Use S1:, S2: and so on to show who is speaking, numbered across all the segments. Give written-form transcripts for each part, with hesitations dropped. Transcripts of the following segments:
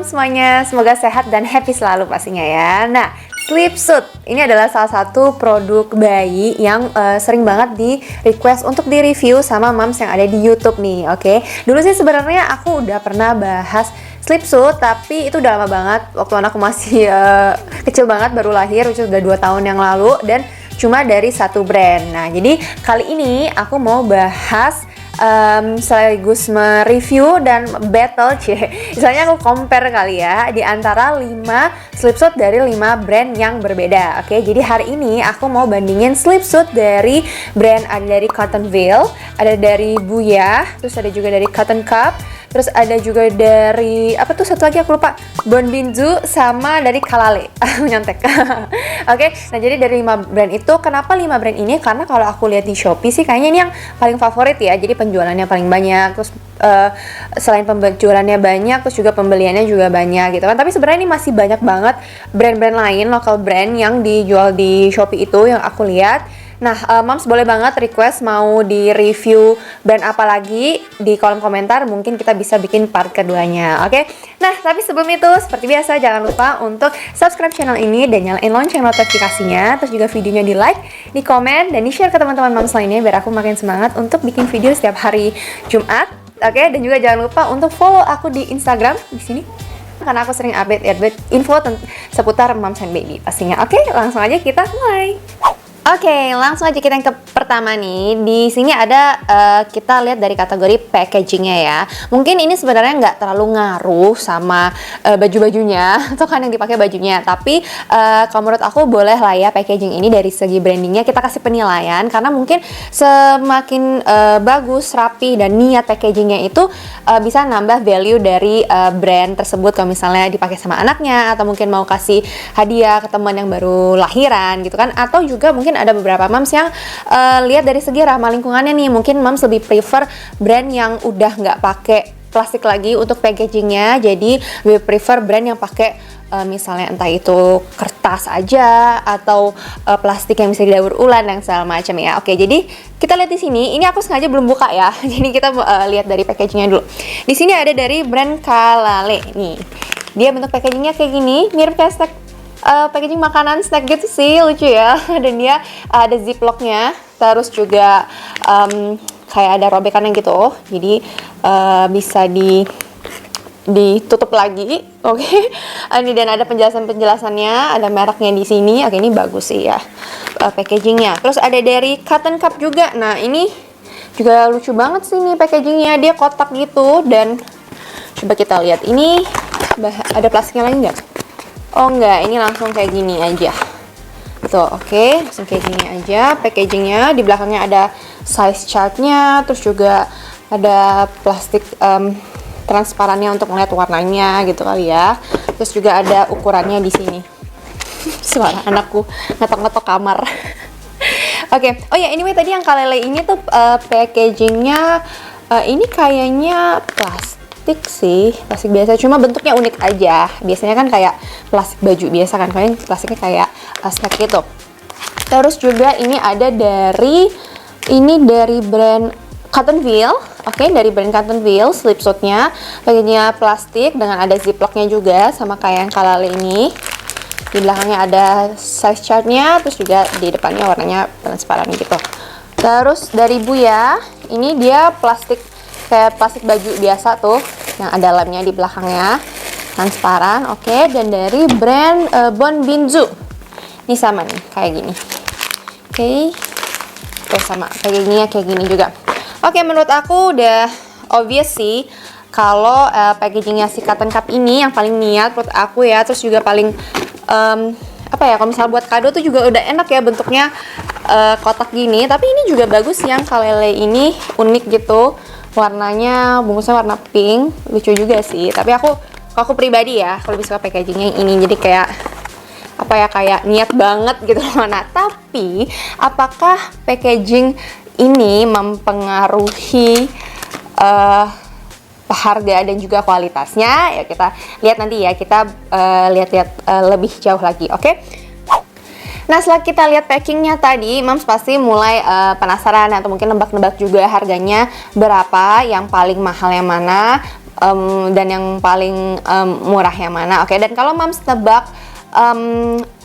S1: semuanya, semoga sehat dan happy selalu pastinya ya. Nah, Sleepsuit ini adalah salah satu produk bayi yang sering banget di request untuk di review sama moms yang ada di YouTube nih, oke? Dulu sih sebenarnya aku udah pernah bahas Sleepsuit, tapi itu udah lama banget waktu anakku masih kecil banget, baru lahir, itu udah 2 tahun yang lalu dan cuma dari satu brand. Nah, jadi kali ini aku mau bahas sekaligus mereview dan battle misalnya aku compare kali ya di antara 5 sleepsuit dari 5 brand yang berbeda. Oke, jadi hari ini aku mau bandingin sleepsuit dari brand, ada dari Cotton Veil, ada dari Booyah, terus ada juga dari Cotton Cup, terus ada juga dari apa tuh satu lagi aku lupa, Bon Binzu, sama dari Kalale. Nyontek. Oke, nah jadi dari 5 brand itu, kenapa 5 brand ini? Karena kalau aku lihat di Shopee sih kayaknya ini yang paling favorit ya. Jadi penjualannya paling banyak, terus selain penjualannya banyak, terus juga pembeliannya juga banyak gitu kan. Tapi sebenarnya ini masih banyak banget brand-brand lain, local brand yang dijual di Shopee itu yang aku lihat. Nah, moms boleh banget request mau di review brand apa lagi di kolom komentar, mungkin kita bisa bikin part keduanya, oke? Nah, tapi sebelum itu, seperti biasa jangan lupa untuk subscribe channel ini dan nyalain lonceng notifikasinya, terus juga videonya di like, di komen, dan di share ke teman-teman moms lainnya biar aku makin semangat untuk bikin video setiap hari Jumat, oke? Dan juga jangan lupa untuk follow aku di Instagram di sini, karena aku sering update info seputar moms and baby pastinya. Oke, langsung aja kita mulai. Oke, langsung aja kita yang ke pertama nih. Di sini ada kita lihat dari kategori packagingnya ya. Mungkin ini sebenarnya nggak terlalu ngaruh sama baju-bajunya atau kan yang dipakai bajunya. Tapi kalau menurut aku boleh lah ya packaging ini dari segi brandingnya kita kasih penilaian, karena mungkin semakin bagus, rapi dan niat packagingnya itu bisa nambah value dari brand tersebut. Kalau misalnya dipakai sama anaknya atau mungkin mau kasih hadiah ke teman yang baru lahiran gitu kan, atau juga mungkin ada beberapa moms yang lihat dari segi ramah lingkungannya nih, mungkin moms lebih prefer brand yang udah nggak pakai plastik lagi untuk packagingnya, jadi lebih prefer brand yang pakai misalnya entah itu kertas aja atau plastik yang bisa didaur ulang dan segala macam ya. Oke, jadi kita lihat di sini, ini aku sengaja belum buka ya, jadi kita lihat dari packagingnya dulu. Di sini ada dari brand Kalale nih, dia bentuk packagingnya kayak gini, mirip kayak snack, packaging makanan snack gitu sih, lucu ya. Dan dia ada ziplocknya, terus juga kayak ada robekannya gitu, jadi bisa ditutup lagi, oke. Ini dan ada penjelasannya, ada mereknya di sini. Oke, ini bagus sih ya packagingnya. Terus ada dari Cotton Cup juga. Nah, ini juga lucu banget sih nih packagingnya, dia kotak gitu. Dan coba kita lihat ini ada plastiknya lagi nggak? Oh enggak, ini langsung kayak gini aja. Tuh, oke, langsung kayak gini aja packagingnya. Di belakangnya ada size chartnya, terus juga ada plastik transparannya untuk melihat warnanya gitu kali ya. Terus juga ada ukurannya di sini. Suara anakku ngetok-ngetok kamar. Oke, oh ya, anyway tadi yang Kalele ini tuh packagingnya ini kayaknya plastik sih, plastik biasa, cuma bentuknya unik aja. Biasanya kan kayak plastik baju biasa kan, kalian plastiknya kayak snack gitu. Terus juga ini ada dari brand Cotton Veil. Oke, dari brand Cotton Veil sleepsuitnya, packagingnya plastik dengan ada ziplocknya juga sama kayak yang Kalale ini. Di belakangnya ada size chartnya, terus juga di depannya warnanya transparan gitu. Terus dari Booyah, ini dia plastik kayak plastik baju biasa tuh, yang ada lemnya di belakangnya, transparan, oke. Dan dari brand Bon Binzu, ini sama nih, kayak gini, oke. Tuh sama, packagingnya kayak gini juga. Oke, menurut aku udah obvious sih kalau packagingnya si Cotton Cup ini yang paling niat menurut aku ya. Terus juga paling apa ya, kalau misalnya buat kado tuh juga udah enak ya bentuknya, kotak gini. Tapi ini juga bagus, yang Kalele ini unik gitu. Warnanya, bungkusnya warna pink, lucu juga sih. Tapi aku pribadi ya, aku lebih suka packagingnya yang ini. Jadi kayak apa ya, kayak niat banget gitu loh. Nah, tapi apakah packaging ini mempengaruhi harga dan juga kualitasnya? Ya kita lihat nanti ya, kita lihat-lihat lebih jauh lagi, oke? Nah, setelah kita lihat packingnya tadi, moms pasti mulai penasaran atau mungkin nebak-nebak juga harganya berapa, yang paling mahal yang mana. dan yang paling murah yang mana. Oke, dan kalau Mams tebak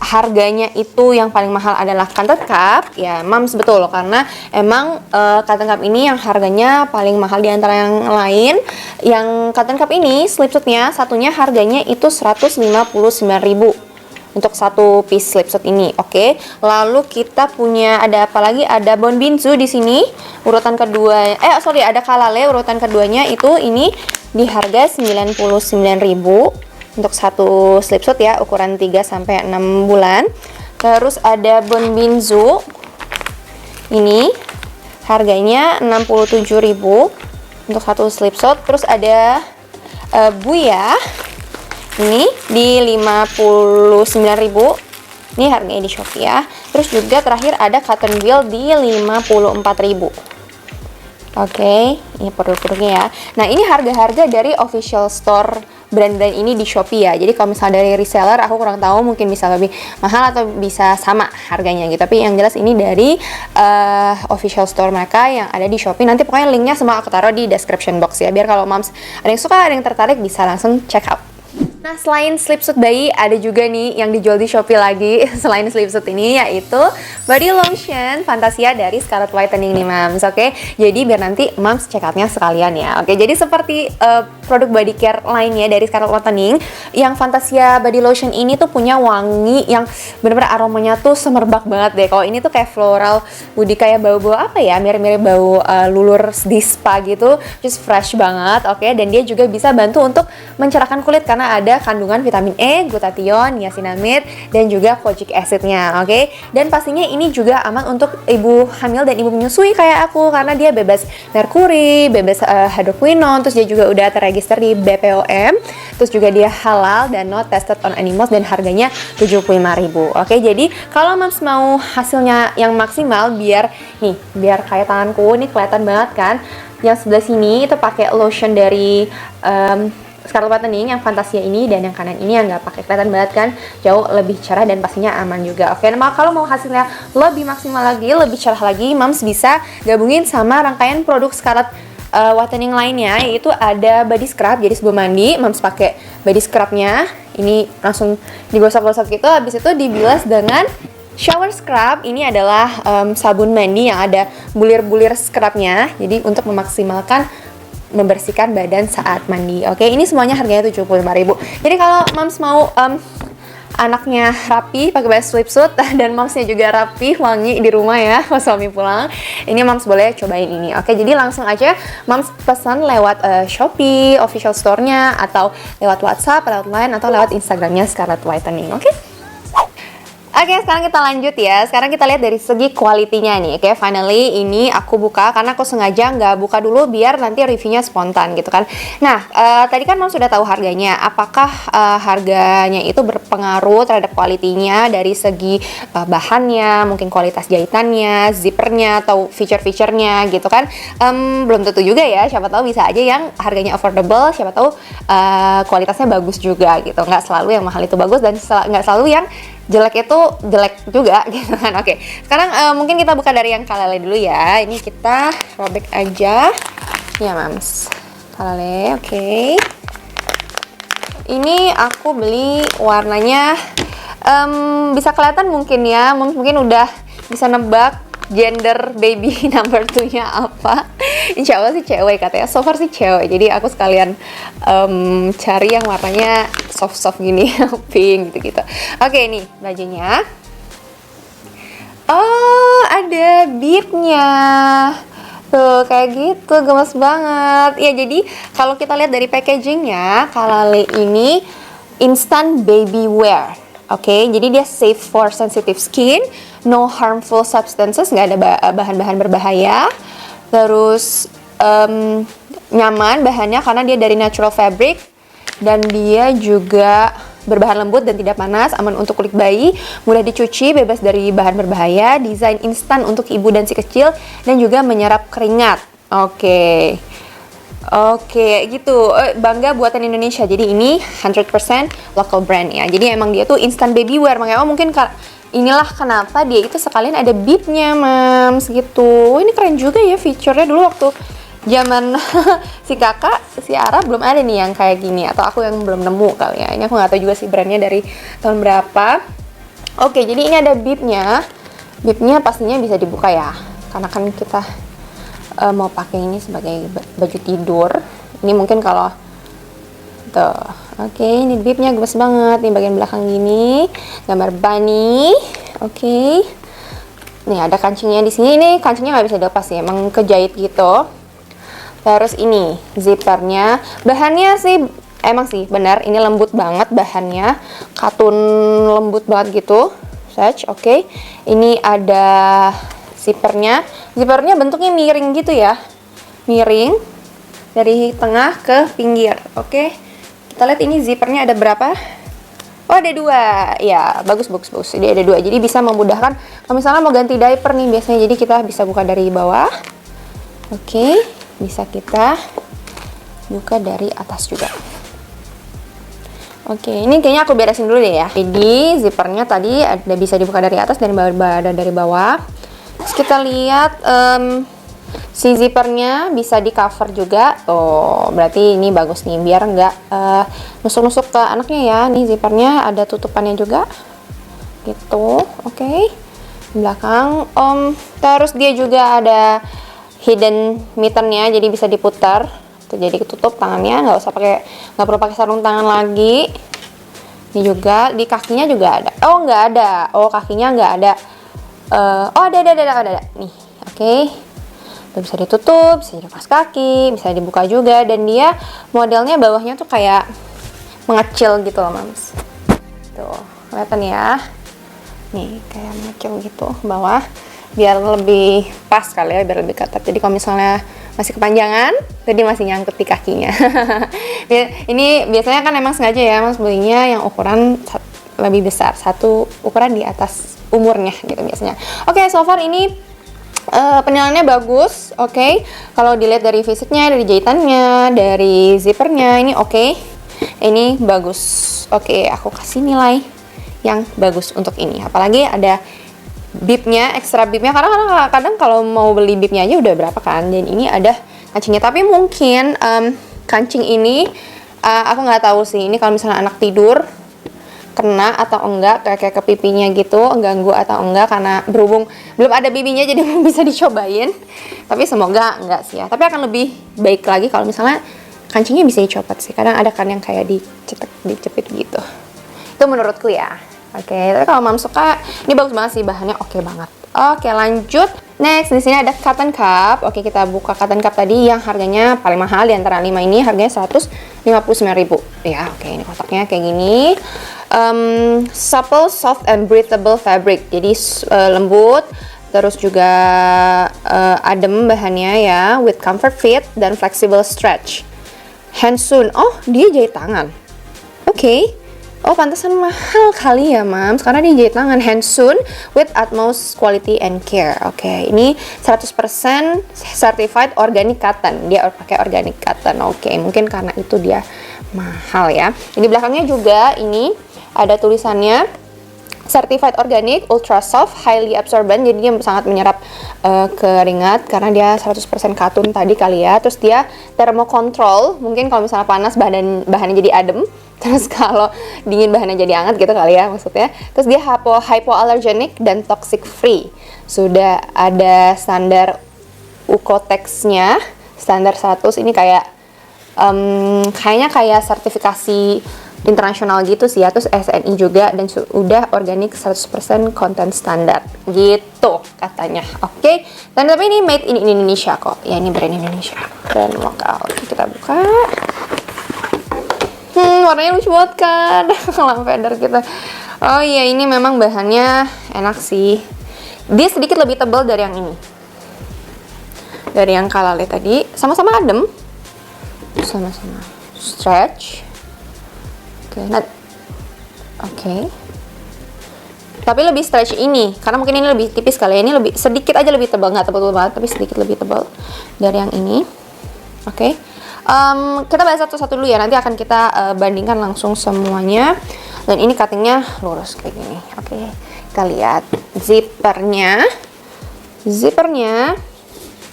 S1: harganya itu yang paling mahal adalah Cotton Cup, ya Mams betul, karena emang Cotton Cup ini yang harganya paling mahal di antara yang lain. Yang Cotton Cup ini slipsuitnya satunya harganya itu 159.000 untuk satu piece slipsuit ini. Oke. Lalu kita punya ada apa lagi? Ada Bonbinzu di sini. Urutan kedua ada Kalale, urutan keduanya itu ini di harga 99.000 untuk satu slipsuit ya, ukuran 3 sampai 6 bulan. Terus ada Bonbinzu. Ini harganya 67.000 untuk satu slipsuit. Terus ada Buya. Ini di 59.000. Ini harganya di Shopee ya. Terus juga terakhir ada Cotton Wheel di 54.000. Oke, ini produk-produknya ya. Nah, ini harga-harga dari official store brand-brand ini di Shopee ya. Jadi kalau misalnya dari reseller aku kurang tahu, mungkin bisa lebih mahal atau bisa sama harganya gitu. Tapi yang jelas ini dari official store mereka yang ada di Shopee. Nanti pokoknya linknya semua aku taruh di description box ya. Biar kalau moms ada yang suka, ada yang tertarik bisa langsung check out. Nah, selain slipsuit bayi, ada juga nih yang dijual di Shopee lagi selain slipsuit ini, yaitu body lotion Fantasia dari Scarlett Whitening nih Mams. Oke, jadi biar nanti Mams check outnya sekalian ya. Oke, jadi seperti produk body care lainnya dari Scarlett Whitening, yang Fantasia body lotion ini tuh punya wangi yang bener-bener aromanya tuh semerbak banget deh. Kalau ini tuh kayak floral woody, kayak bau-bau apa ya, mirip-mirip bau lulur di spa gitu, just fresh banget. Oke, dan dia juga bisa bantu untuk mencerahkan kulit karena ada kandungan vitamin E, glutathione, niacinamide, dan juga kojic acidnya. Oke, dan pastinya ini juga aman untuk ibu hamil dan ibu menyusui kayak aku, karena dia bebas merkuri, bebas hydroquinone, terus dia juga udah terregister di BPOM, terus juga dia halal dan not tested on animals, dan harganya 75.000. Oke, jadi kalau Mams mau hasilnya yang maksimal, biar kayak tanganku ini kelihatan banget kan, yang sebelah sini itu pakai lotion dari Scarlett Whitening yang Fantasia ini, dan yang kanan ini yang nggak pakai, kelihatan banget kan, jauh lebih cerah dan pastinya aman juga. Oke, nah kalau mau hasilnya lebih maksimal lagi, lebih cerah lagi, Mams bisa gabungin sama rangkaian produk Scarlett Whitening lainnya, yaitu ada body scrub. Jadi sebelum mandi Mams pakai body scrubnya, ini langsung digosok-gosok gitu, habis itu dibilas dengan shower scrub. Ini adalah sabun mandi yang ada bulir-bulir scrubnya, jadi untuk memaksimalkan membersihkan badan saat mandi. Oke, ini semuanya harganya 75.000. Jadi kalau Mams mau anaknya rapi pakai baju swimsuit dan Mamsnya juga rapi wangi di rumah ya pas suami pulang, ini Mams boleh cobain ini. Oke, jadi langsung aja Mams pesan lewat Shopee official store-nya, atau lewat WhatsApp, lewat Line, atau lewat Instagramnya Scarlett Whitening. Oke. Oke, sekarang kita lanjut ya. Sekarang kita lihat dari segi kualitinya nih. Oke, finally ini aku buka karena aku sengaja nggak buka dulu biar nanti reviewnya spontan gitu kan. Nah, tadi kan Mom sudah tahu harganya. Apakah harganya itu berpengaruh terhadap kualitinya dari segi bahannya, mungkin kualitas jahitannya, zippernya, atau feature-featurenya gitu kan? Belum tentu juga ya. Siapa tahu bisa aja yang harganya affordable, siapa tahu kualitasnya bagus juga gitu. Nggak selalu yang mahal itu bagus, dan nggak selalu yang jelek itu jelek juga gitu kan. Oke, sekarang mungkin kita buka dari yang Kalale dulu ya. Ini kita robek aja ya Mams. Kalale, oke. Ini aku beli warnanya bisa kelihatan mungkin ya, mungkin udah bisa nebak gender baby number 2-nya apa. Insya Allah sih cewek katanya, so far sih cewek. Jadi aku sekalian cari yang warnanya soft-soft gini, pink gitu-gitu. Oke, nih bajunya. Oh, ada beadnya. Tuh, kayak gitu, gemes banget. Ya, jadi kalau kita lihat dari packagingnya, Kalale ini instant baby wear. Oke, jadi dia safe for sensitive skin, no harmful substances, nggak ada bahan-bahan berbahaya. Terus nyaman bahannya karena dia dari natural fabric, dan dia juga berbahan lembut dan tidak panas, aman untuk kulit bayi, mudah dicuci, bebas dari bahan berbahaya, desain instan untuk ibu dan si kecil, dan juga menyerap keringat. Oke, gitu. Bangga buatan Indonesia. Jadi ini 100% local brand ya. Jadi emang dia tuh instant baby wear. Makanya mungkin inilah kenapa dia itu sekalian ada beadnya, Mams, gitu. Ini keren juga ya feature-nya. Dulu waktu zaman si kakak, si Ara belum ada nih yang kayak gini, atau aku yang belum nemu kali ya. Ini aku nggak tahu juga sih brandnya dari tahun berapa. Oke, jadi ini ada bibnya. Bibnya pastinya bisa dibuka ya, karena kan kita mau pakai ini sebagai baju tidur. Ini mungkin kalau tuh, oke, ini bibnya gemes banget. Nih bagian belakang gini, gambar bunny. Oke. Nih ada kancingnya di sini. Ini kancingnya nggak bisa dilepas ya, emang kejahit gitu. Terus ini zippernya, bahannya sih emang sih benar, ini lembut banget bahannya, katun lembut banget gitu. Oke. Ini ada zippernya. Zippernya bentuknya miring gitu ya, miring dari tengah ke pinggir. Oke. Kita lihat ini zippernya ada berapa? Oh, ada 2. Ya, bagus. Jadi ada 2. Jadi bisa memudahkan kalau misalnya mau ganti diaper nih biasanya. Jadi kita bisa buka dari bawah. Oke, bisa kita buka dari atas juga. Oke, ini kayaknya aku beresin dulu deh ya. Jadi zippernya tadi ada bisa dibuka dari atas dan ada dari bawah. Terus kita lihat si zippernya bisa di cover juga. Tuh, berarti ini bagus nih biar nggak nusuk-nusuk ke anaknya ya. Nih zippernya ada tutupannya juga. Gitu, oke. Di belakang. Terus dia juga ada hidden mittennya, jadi bisa diputar. Jadi ketutup tangannya, nggak perlu pakai sarung tangan lagi. Ini juga di kakinya juga ada. Oh, nggak ada. Oh, kakinya nggak ada. Ada. Nih, oke. Bisa ditutup, bisa dilepas kaki, bisa dibuka juga, dan dia modelnya bawahnya tuh kayak mengecil gitu loh, Mams. Tuh, kelihatan ya. Nih, kayak mengecil gitu bawah, biar lebih pas kali ya, biar lebih ketat. Jadi kalau misalnya masih kepanjangan, tadi masih nyangkut di kakinya. Ini biasanya kan emang sengaja ya Mas belinya yang ukuran lebih besar, satu ukuran di atas umurnya gitu biasanya. Oke, so far ini penilaiannya bagus. Oke. Kalau dilihat dari fisiknya, dari jahitannya, dari zippernya, ini oke. Ini bagus. Oke, aku kasih nilai yang bagus untuk ini. Apalagi ada bibnya, ekstra bibnya, karena kadang kalau mau beli bibnya aja udah berapa kan, dan ini ada kancingnya. Tapi mungkin kancing ini aku nggak tahu sih, ini kalau misalnya anak tidur kena atau enggak, kayak ke pipinya gitu, ganggu atau enggak, karena berhubung belum ada bibinya jadi belum bisa dicobain. Tapi semoga enggak sih ya. Tapi akan lebih baik lagi kalau misalnya kancingnya bisa dicopot sih. Kadang ada kan yang kayak dicepit gitu. Itu menurutku ya. Oke, tapi kalau Mam suka, ini bagus banget sih, bahannya oke banget. Oke, lanjut. Next, di sini ada cotton cup. Oke, kita buka cotton cup tadi yang harganya paling mahal di antara 5 ini, harganya 159.000. Ya, oke, ini kotaknya kayak gini. Supple, soft, and breathable fabric. Jadi lembut, terus juga adem bahannya ya, with comfort fit dan flexible stretch. Hand sewn. Oh, dia jahit tangan. Oke. Oh, pantesan mahal kali ya, Mams, karena dia jahit tangan. Hand sewn with utmost quality and care. Oke, ini 100% certified organic cotton. Dia pakai organic cotton. Oke, mungkin karena itu dia mahal ya. Di belakangnya juga ini ada tulisannya certified organic, ultra soft, highly absorbent. Jadi dia sangat menyerap keringat karena dia 100% katun tadi kali ya. Terus dia thermocontrol. Mungkin kalau misalnya panas bahannya jadi adem. Terus kalau dingin bahannya jadi hangat gitu kali ya maksudnya. Terus dia hypoallergenic dan toxic free. Sudah ada standar Ucotex-nya, standar 100. Ini kayak kayaknya kayak sertifikasi internasional gitu sih ya. Terus SNI juga, dan sudah organik 100% content standar gitu katanya. Oke. Dan tapi ini made in Indonesia kok. Ya, ini brand Indonesia, brand lokal. Kita buka. Warnanya lucu banget kan. Lamp-feather kita. Oh iya, ini memang bahannya enak sih. Dia sedikit lebih tebal dari yang ini, dari yang Kalale tadi. Sama-sama adem, sama-sama stretch. Oke. Tapi lebih stretch ini, karena mungkin ini lebih tipis kali ya. Ini lebih sedikit aja lebih tebal, nggak tebal banget, tapi sedikit lebih tebal dari yang ini. Oke. Kita bahas satu-satu dulu ya, nanti akan kita bandingkan langsung semuanya. Dan ini cuttingnya lurus kayak gini. Oke, kita lihat zippernya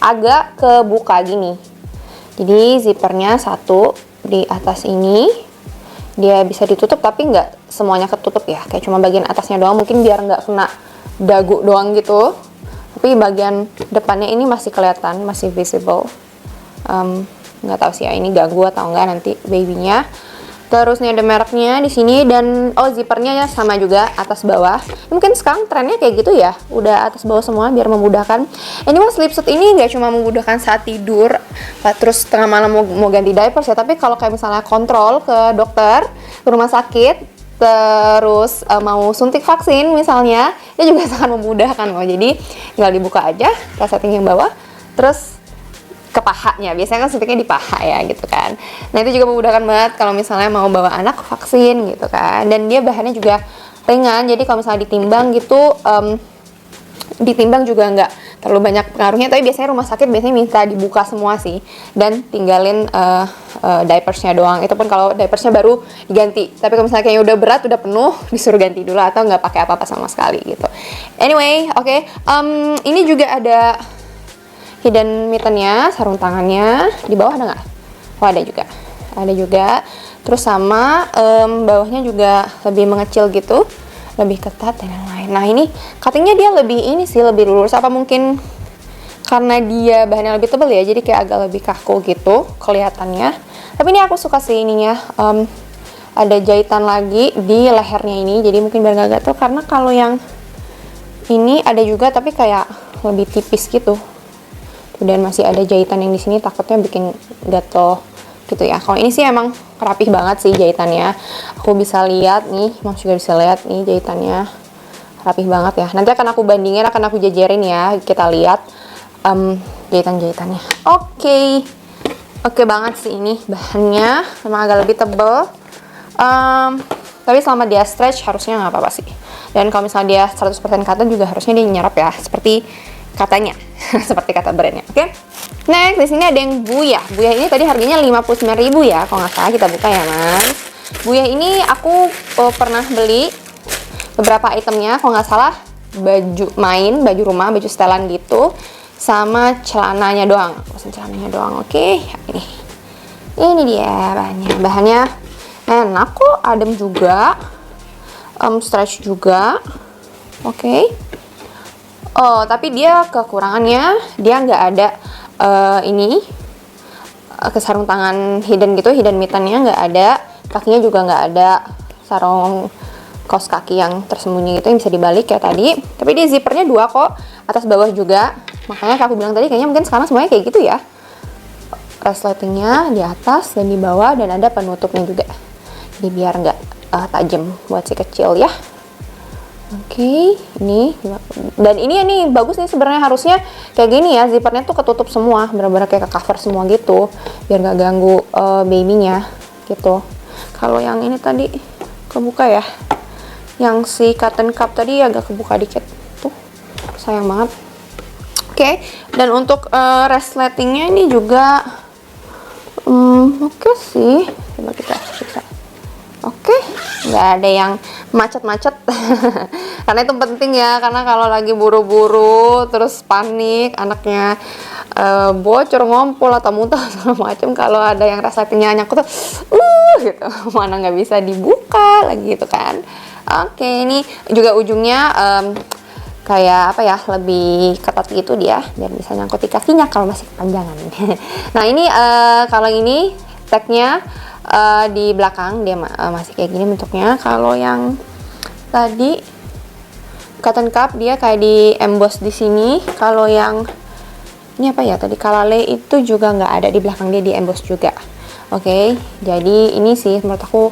S1: agak kebuka gini. Jadi zippernya satu di atas ini, dia bisa ditutup tapi nggak semuanya ketutup ya, kayak cuma bagian atasnya doang, mungkin biar nggak kena dagu doang gitu. Tapi bagian depannya ini masih kelihatan, masih visible. Nggak tahu sih ya ini ganggu atau enggak nanti babynya. Terus nih ada mereknya di sini, dan zippernya ya sama juga atas bawah. Mungkin sekarang trennya kayak gitu ya, udah atas bawah semua biar memudahkan. Ini mas slipsuit ini nggak cuma memudahkan saat tidur, terus tengah malam mau ganti diapers ya, tapi kalau kayak misalnya kontrol ke dokter, ke rumah sakit, terus mau suntik vaksin misalnya, dia juga sangat memudahkan loh. Jadi tinggal dibuka aja setting yang bawah, terus ke pahanya, biasanya kan suntiknya di paha ya gitu kan. Nah itu juga memudahkan banget kalau misalnya mau bawa anak vaksin gitu kan. Dan dia bahannya juga ringan, jadi kalau misalnya ditimbang gitu, ditimbang juga nggak terlalu banyak pengaruhnya. Tapi biasanya rumah sakit biasanya minta dibuka semua sih, dan tinggalin diapersnya doang. Itu pun kalau diapersnya baru diganti. Tapi kalau misalnya kayaknya udah berat, udah penuh, disuruh ganti dulu atau nggak pakai apa-apa sama sekali gitu. Anyway, oke. Ini juga ada hidden mittennya, sarung tangannya. Di bawah ada nggak? Oh ada juga. Terus sama bawahnya juga lebih mengecil gitu, lebih ketat dan lain-lain. Nah ini cuttingnya dia lebih ini sih, lebih lurus. Apa mungkin karena dia bahannya lebih tebal ya, jadi kayak agak lebih kaku gitu kelihatannya. Tapi ini aku suka sih ininya. Ada jahitan lagi di lehernya ini, jadi mungkin biar nggak gatel. Karena kalau yang ini ada juga tapi kayak lebih tipis gitu. Dan masih ada jahitan yang di sini, takutnya bikin gatel gitu ya. Kalau ini sih emang rapih banget sih jahitannya. Aku bisa lihat nih, Mas juga bisa lihat nih jahitannya rapih banget ya. Nanti akan aku bandingin, akan aku jajarin ya. Kita lihat jahitan-jahitannya. Oke banget sih ini bahannya, memang agak lebih tebel. Tapi selama dia stretch harusnya nggak apa-apa sih. Dan kalau misalnya dia 100% cotton juga harusnya dia nyerap ya, seperti katanya. Seperti kata brandnya. Oke. Next, di sini ada yang Buyah. Buyah ini tadi harganya 59.000 ya, kalau nggak salah. Kita buka ya, Mas. Buyah ini aku pernah beli beberapa itemnya, kalau nggak salah baju rumah, baju setelan gitu, sama celananya doang. Pesan celananya doang. Oke, ini dia bahannya. Bahannya enak kok, adem juga, stretch juga. Oke. Tapi dia kekurangannya, dia nggak ada ke sarung tangan hidden gitu, hidden mittennya nggak ada, kakinya juga nggak ada sarung kaos kaki yang tersembunyi gitu yang bisa dibalik kayak tadi. Tapi dia zippernya 2 kok, atas bawah juga. Makanya aku bilang tadi kayaknya mungkin sekarang semuanya kayak gitu ya. Resletingnya di atas dan di bawah, dan ada penutupnya juga. Jadi biar nggak tajam buat si kecil ya. Oke, ini dan ini bagus nih sebenarnya, harusnya kayak gini ya, zippernya tuh ketutup semua, benar-benar kayak ke cover semua gitu, biar nggak ganggu babynya gitu. Kalau yang ini tadi kebuka ya, yang si cotton cup tadi agak kebuka dikit, tuh sayang banget. Oke, dan untuk resletingnya ini juga oke sih, coba kita cek. Oke, nggak ada yang macet-macet. Karena itu penting ya, karena kalau lagi buru-buru terus panik anaknya bocor, ngompol atau muntah segala macam, kalau ada yang resletingnya nyangkut tuh gitu, mana nggak bisa dibuka lagi gitu kan. Oke, ini juga ujungnya kayak apa ya, lebih ketat gitu dia, biar bisa nyangkut di kakinya kalau masih kepanjangan. Nah ini kalau ini tagnya di belakang dia masih kayak gini bentuknya. Kalau yang tadi cotton cup dia kayak di emboss di sini. Kalau yang ini apa ya tadi, kalale itu juga nggak ada, di belakang dia di emboss juga. Oke, jadi ini sih menurut aku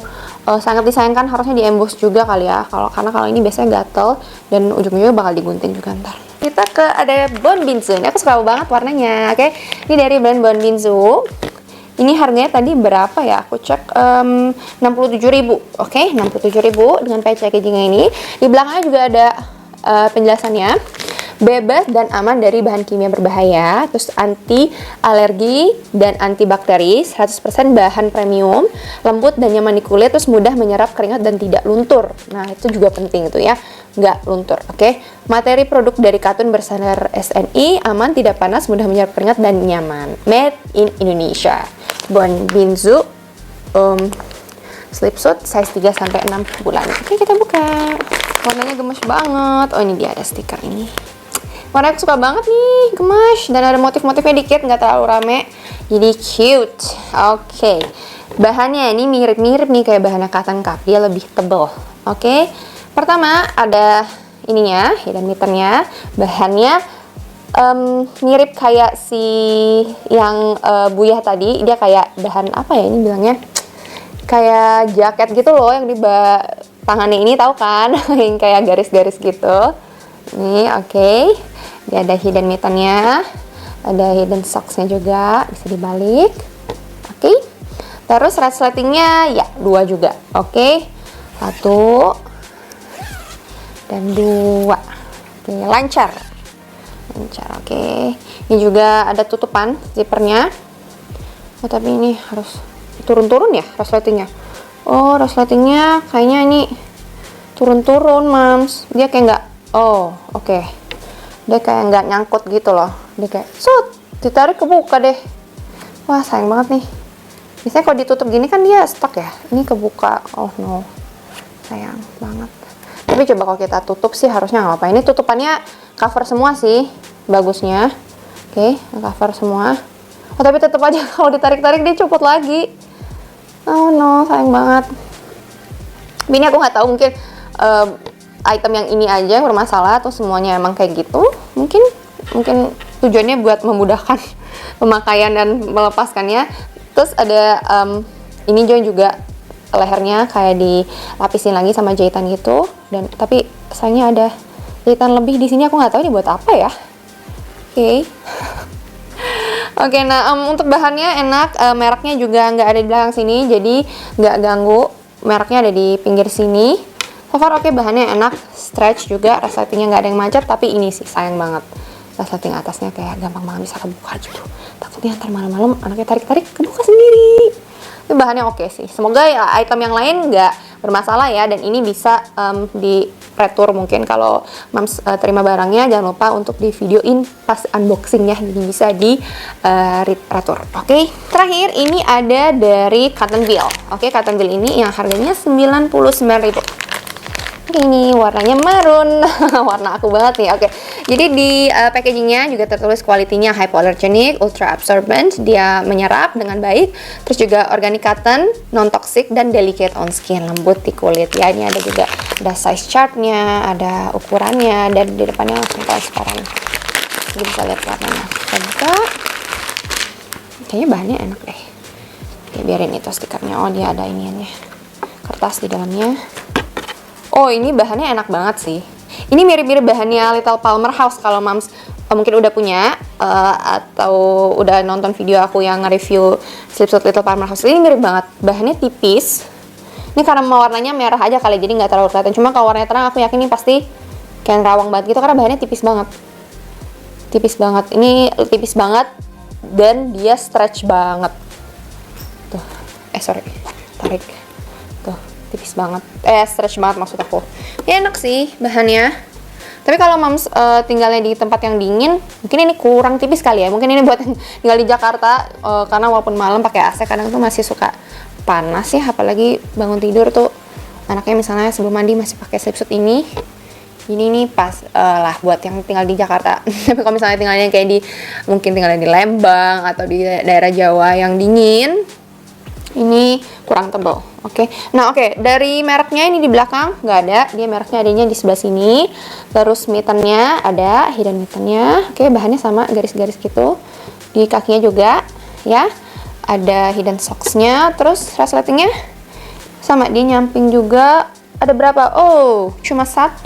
S1: sangat disayangkan, harusnya di emboss juga kali ya. Karena kalau ini biasanya gatel dan ujung-ujungnya bakal digunting juga ntar. Kita ke ada Bonbinzu. Ini aku suka banget warnanya. Oke, ini dari brand Bonbinzu. Ini harganya tadi berapa ya? Aku cek 67.000. Oke, 67.000 dengan packaging ini. Di belakangnya juga ada penjelasannya. Bebas dan aman dari bahan kimia berbahaya, terus anti alergi dan antibakteri, 100% bahan premium, lembut dan nyaman di kulit, terus mudah menyerap keringat dan tidak luntur. Nah, itu juga penting itu ya. nggak luntur. Oke, materi produk dari katun berstandar SNI, aman, tidak panas, mudah menyerap keringat dan nyaman. Made in Indonesia. Bon Binzu slipsuit size 3 sampai 6 bulan. Oke, kita buka. Warnanya gemes banget. Oh, ini dia ada stiker ini. Warna aku suka banget nih, gemes, dan ada motif-motifnya dikit, nggak terlalu rame, jadi cute. Oke, bahannya ini mirip-mirip nih kayak bahannya cotton cup, dia lebih tebal. Oke, pertama ada ininya, hidden mittennya, bahannya mirip kayak si yang Buyah tadi, dia kayak bahan apa ya ini bilangnya, kayak jaket gitu loh yang di tangannya ini, tahu kan, yang kayak garis-garis gitu. Ini oke. Dia ada hidden mittennya, ada hidden socksnya juga, bisa dibalik. Oke. Terus resletingnya ya 2 juga. Oke. 1 dan 2. Oke, lancar. Lancar. Oke. Ini juga ada tutupan zippernya. Oh, tapi ini harus turun-turun ya resletingnya. Oh, resletingnya kayaknya ini turun-turun, Mams. Dia kayak nggak. Oh, oke. Dia kayak nggak nyangkut gitu loh. Dia kayak ditarik kebuka deh. Wah, sayang banget nih. Biasanya kalau ditutup gini kan dia stuck ya. Ini kebuka. Oh no, sayang banget. Tapi coba kalau kita tutup sih harusnya nggak apa. Ini tutupannya cover semua sih, bagusnya. Oke, cover semua. Oh, tapi tetap aja kalau ditarik-tarik dia copot lagi. Oh no, sayang banget. Ini aku nggak tahu, mungkin item yang ini aja yang bermasalah atau semuanya emang kayak gitu. Mungkin tujuannya buat memudahkan pemakaian dan melepaskannya. Terus ada ini juga lehernya kayak dilapisin lagi sama jahitan gitu, dan tapi sayangnya ada jahitan lebih di sini, aku nggak tahu ini buat apa ya. Oke. Oke, nah untuk bahannya enak, mereknya juga nggak ada di belakang sini, jadi nggak ganggu. Mereknya ada di pinggir sini. So far oke, bahannya enak, stretch juga, resletingnya nggak ada yang macet, tapi ini sih sayang banget. Resleting atasnya kayak gampang banget bisa kebuka gitu. Takutnya ntar malam-malam anaknya tarik-tarik kebuka sendiri. Itu bahannya oke sih. Semoga ya, item yang lain nggak bermasalah ya, dan ini bisa di retur mungkin kalau Mams terima barangnya. Jangan lupa untuk di videoin pas unboxingnya, jadi bisa di retur. Oke, terakhir ini ada dari Cottonville. Oke, Cottonville ini yang harganya 99.000. Oke, ini warnanya maroon. Warna aku banget nih. Oke, jadi di packagingnya juga tertulis kualitinya hypoallergenic, ultra absorbent, dia menyerap dengan baik. Terus juga organic cotton, non toxic, dan delicate on skin, lembut di kulit ya. Ini ada juga ada size chartnya, ada ukurannya, dan di depannya langsung transparan. Jadi bisa lihat warnanya. Kita buka. Kayaknya bahannya enak deh. Oke, biarin itu stikernya. Oh, dia ada iniannya, kertas di dalamnya. Oh, ini bahannya enak banget sih. Ini mirip-mirip bahannya Little Palmer House. Kalau Mams mungkin udah punya atau udah nonton video aku yang nge-review slipsuit Little Palmer House, ini mirip banget. Bahannya tipis. Ini karena warnanya merah aja kali, jadi nggak terlalu kelihatan. Cuma kalau warnanya terang, aku yakin ini pasti kayak rawang banget gitu, karena bahannya tipis banget. Tipis banget. Ini tipis banget dan dia stretch banget. Tuh. Sorry. Tarik. Tuh. Tipis banget, stretch banget maksud aku. Ya, enak sih bahannya. Tapi kalau Mams tinggalnya di tempat yang dingin, mungkin ini kurang tipis kali ya. Mungkin ini buat tinggal di Jakarta, karena walaupun malam pakai AC kadang tuh masih suka panas ya. Apalagi bangun tidur tuh anaknya misalnya sebelum mandi masih pakai slipsuit ini. Ini nih pas lah buat yang tinggal di Jakarta. Tapi kalau misalnya tinggalnya kayak mungkin tinggalnya di Lembang atau di daerah Jawa yang dingin, ini kurang tebal. Oke. Nah, dari mereknya ini di belakang nggak ada, dia mereknya adanya di sebelah sini. Terus mittennya ada, hidden mittennya. Oke, bahannya sama, garis-garis gitu. Di kakinya juga ya ada hidden socksnya. Terus resletingnya sama, dia nyamping juga. Ada berapa? Oh, cuma 1,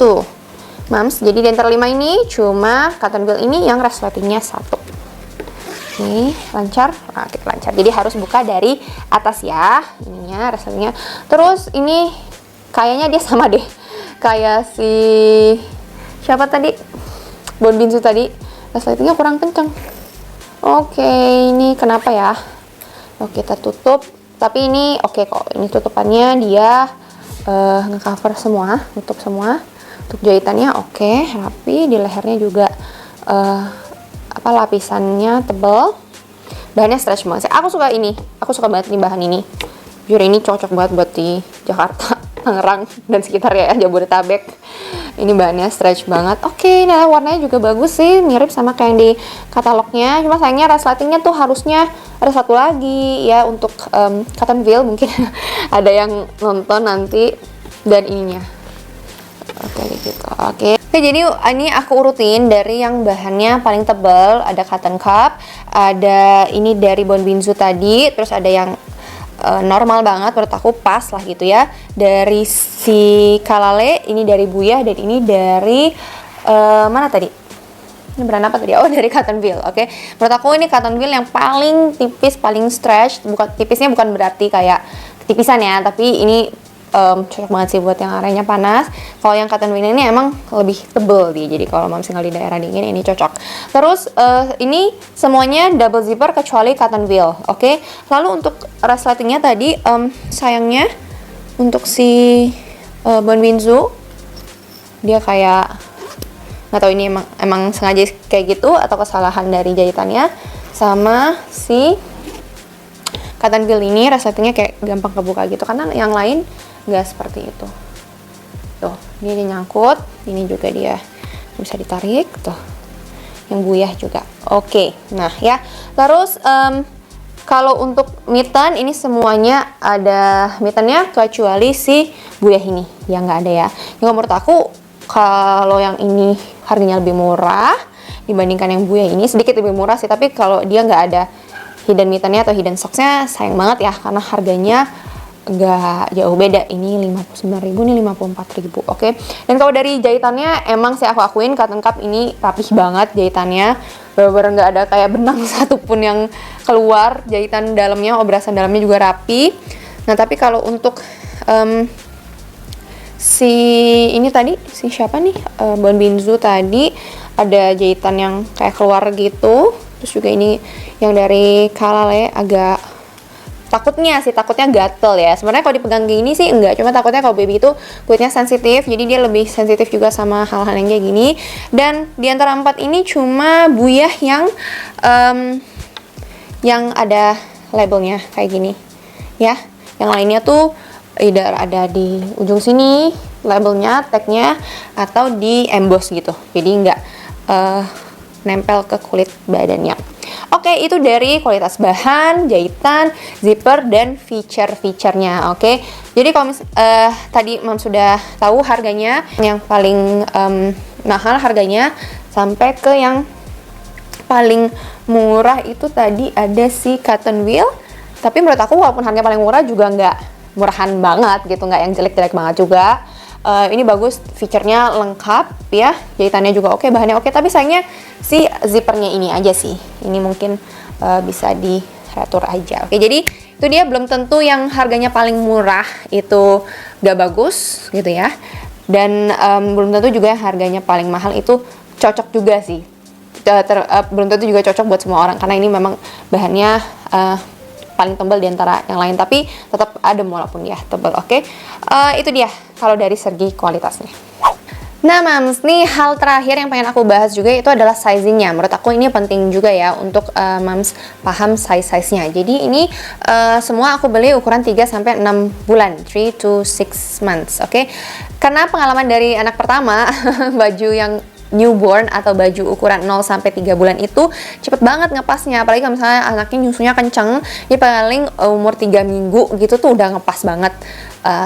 S1: Mams. Jadi di antara 5 ini cuma Cottonville ini yang resletingnya 1. Nih, lancar. Nah, kita lancar. Jadi harus buka dari atas ya, ininya resletingnya. Terus ini kayaknya dia sama deh, kayak si siapa tadi, Bon Binzu tadi, resletingnya kurang kenceng. Oke, ini kenapa ya? Oke, kita tutup. Tapi ini oke kok. Ini tutupannya dia nge-cover semua, tutup semua. Untuk jahitannya oke, rapi, di lehernya juga lapisannya tebal. Bahannya stretch banget. Aku suka ini. Aku suka banget nih bahan ini. Jujur ini cocok banget buat di Jakarta, Tangerang dan sekitarnya ya, Jabodetabek. Ini bahannya stretch banget. Oke, nah warnanya juga bagus sih, mirip sama kayak yang di katalognya. Cuma sayangnya resletingnya tuh harusnya ada satu lagi ya untuk cotton veil, mungkin ada yang nonton nanti. Dan ininya. Oke, gitu. Oke, jadi ini aku urutin dari yang bahannya paling tebal. Ada cotton cup, ada ini dari Bonbinzu tadi, terus ada yang normal banget, menurut aku pas lah gitu ya. Dari si Kalale, ini dari Buyah, dan ini dari mana tadi? Ini brand apa tadi? Oh, dari Cotton Veil. Oke. Menurut aku ini Cotton Veil yang paling tipis, paling stretch. Bukan tipisnya, bukan berarti kayak ketipisan ya, tapi ini cocok banget sih buat yang areanya panas. Kalau yang cotton veil ini emang lebih tebel dia, jadi kalau mau tinggal di daerah dingin ini cocok. Terus ini semuanya double zipper kecuali cotton veil, oke? Lalu untuk resletingnya tadi sayangnya untuk si Bonbinzu dia kayak nggak tahu ini emang sengaja kayak gitu atau kesalahan dari jahitannya. Sama si cotton veil ini resletingnya kayak gampang kebuka gitu, karena yang lain nggak seperti itu. Tuh, ini nyangkut, ini juga dia bisa ditarik tuh. Yang Buyah juga. Oke, nah ya. Terus kalau untuk mitten ini semuanya ada mittennya kecuali si Buyah ini yang nggak ada ya. Yang menurut aku kalau yang ini harganya lebih murah dibandingkan yang Buyah ini, sedikit lebih murah sih, tapi kalau dia nggak ada hidden mittennya atau hidden socksnya sayang banget ya, karena harganya nggak jauh beda. Ini 59.000, ini 54.000. Oke. Dan kalau dari jahitannya emang sih aku akuin cotton cup ini rapih banget jahitannya, bener-bener nggak ada kayak benang satupun yang keluar. Jahitan dalamnya, obrasan dalamnya juga rapi. Nah tapi kalau untuk si ini tadi, si siapa nih, Bonbinzu tadi ada jahitan yang kayak keluar gitu. Terus juga ini yang dari Kalale agak takutnya gatel ya. Sebenarnya kalau dipegang gini sih enggak, cuma takutnya kalau baby itu kulitnya sensitif, jadi dia lebih sensitif juga sama hal-hal yang kayak gini. Dan di antara 4 ini cuma Buyah yang ada labelnya kayak gini ya. Yang lainnya tuh either ada di ujung sini labelnya, tagnya, atau di emboss gitu, jadi enggak nempel ke kulit badannya. Oke, itu dari kualitas bahan, jahitan, zipper, dan feature-featurenya. Oke, jadi kalau tadi Mam sudah tahu harganya, yang paling mahal harganya sampai ke yang paling murah itu tadi ada si cotton veil. Tapi menurut aku walaupun harganya paling murah juga nggak murahan banget gitu, nggak yang jelek-jelek banget juga. Ini bagus, feature-nya lengkap ya, jahitannya juga oke, bahannya oke, tapi sayangnya si zippernya ini aja sih, ini mungkin bisa diatur aja. Oke, jadi itu dia, belum tentu yang harganya paling murah itu gak bagus gitu ya, dan belum tentu juga yang harganya paling mahal itu cocok juga sih. Belum tentu juga cocok buat semua orang, karena ini memang bahannya paling tebal diantara yang lain, tapi tetap adem walaupun ya tebal. Oke. Itu dia kalau dari segi kualitasnya. Nah Mams, nih hal terakhir yang pengen aku bahas juga itu adalah sizingnya. Menurut aku ini penting juga ya untuk Mams paham size-nya. Jadi ini semua aku beli ukuran 3-6 bulan, 3 to 6 months. Oke. Karena pengalaman dari anak pertama, baju yang newborn atau baju ukuran 0-3 bulan itu cepet banget ngepasnya, apalagi kalau misalnya anaknya nyusunya kenceng, ya paling umur 3 minggu gitu tuh udah ngepas banget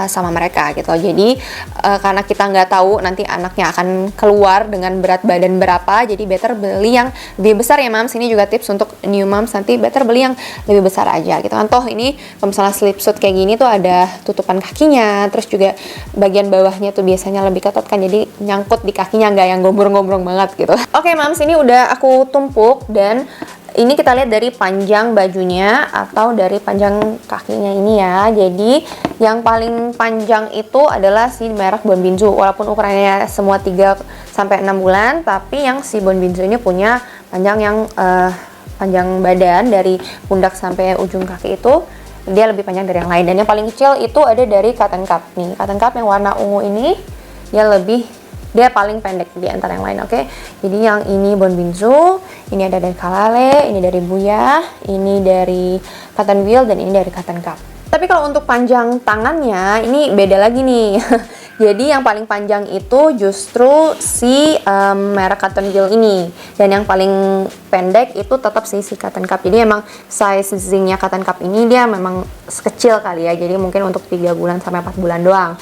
S1: sama mereka gitu. Jadi karena kita nggak tahu nanti anaknya akan keluar dengan berat badan berapa, jadi better beli yang lebih besar ya Mams. Ini juga tips untuk new moms, nanti better beli yang lebih besar aja gitu kan. Toh ini kalau misalnya slipsuit kayak gini tuh ada tutupan kakinya, terus juga bagian bawahnya tuh biasanya lebih ketat kan, jadi nyangkut di kakinya, nggak yang gombrong-gombrong banget gitu. Oke Mams, ini udah aku tumpuk, dan ini kita lihat dari panjang bajunya atau dari panjang kakinya ini ya. Jadi yang paling panjang itu adalah si merek Bonbinzu. Walaupun ukurannya semua 3-6 bulan, tapi yang si Bonbinzu ini punya panjang yang panjang badan dari pundak sampai ujung kaki itu dia lebih panjang dari yang lain. Dan yang paling kecil itu ada dari cotton cup nih. Cotton cup yang warna ungu ini dia lebih dia paling pendek di antara yang lain, oke? Jadi yang ini Bonbinsu, ini ada dari Kalale, ini dari Buya, ini dari Cotton Wheel, dan ini dari Cotton Cup. Tapi kalau untuk panjang tangannya, ini beda lagi nih. Jadi yang paling panjang itu justru si merek Cotton Wheel ini. Dan yang paling pendek itu tetap si Cotton Cup. Jadi emang sizingnya Cotton Cup ini dia memang kecil kali ya. Jadi mungkin untuk 3 bulan sampai 4 bulan doang.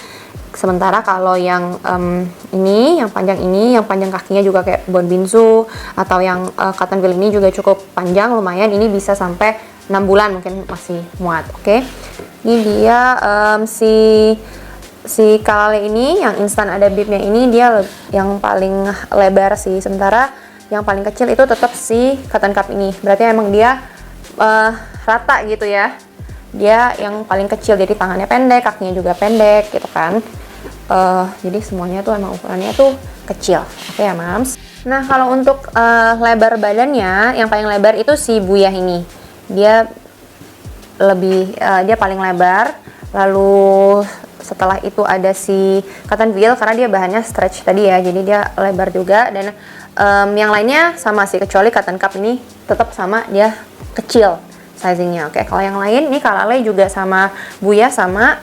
S1: Sementara kalau yang ini, yang panjang kakinya juga kayak Bonbinsu atau yang Cotton Wheel ini juga cukup panjang, lumayan. Ini bisa sampai 6 bulan mungkin masih muat, oke? Ini dia si Kalale ini yang instan ada bibnya ini dia yang paling lebar sih, sementara yang paling kecil itu tetap si Cotton Cup ini. Berarti emang dia rata gitu ya. Dia yang paling kecil, jadi tangannya pendek, kakinya juga pendek gitu kan. Jadi semuanya tuh emang ukurannya tuh kecil. Oke ya, Mams. Nah, kalau untuk lebar badannya, yang paling lebar itu si Buya ini. Dia paling lebar. Lalu setelah itu ada si Cotton Wheel karena dia bahannya stretch tadi ya, jadi dia lebar juga. Dan yang lainnya sama sih, kecuali Cotton Cup ini tetap sama, dia kecil sizingnya. Oke, kalau yang lain ini Kalale juga sama Buya sama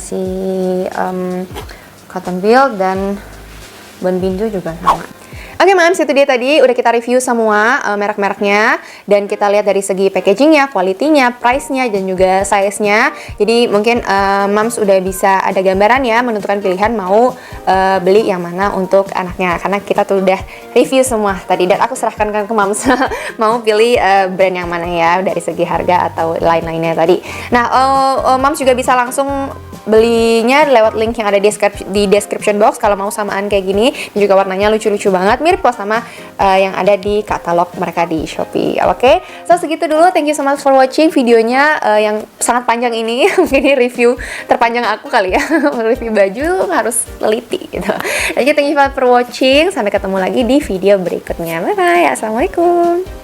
S1: si Cotton Wheel, dan Bonbinsu juga sama. Oke, Mams, itu dia tadi udah kita review semua merek-mereknya, dan kita lihat dari segi packagingnya, kualitinya, price-nya, dan juga size-nya. Jadi mungkin Mams udah bisa ada gambaran ya, menentukan pilihan mau beli yang mana untuk anaknya, karena kita tuh udah review semua tadi dan aku serahkan ke Mams mau pilih brand yang mana ya dari segi harga atau lain-lainnya tadi. Nah, Mams juga bisa langsung belinya lewat link yang ada di description box kalau mau samaan kayak gini. Dan juga warnanya lucu-lucu banget, mirip kok sama yang ada di katalog mereka di Shopee. Oke, so segitu dulu. Thank you so much for watching videonya yang sangat panjang ini. Mungkin ini review terpanjang aku kali ya. Review baju harus teliti gitu. Jadi thank you for watching. Sampai ketemu lagi di video berikutnya. Bye bye. Assalamualaikum.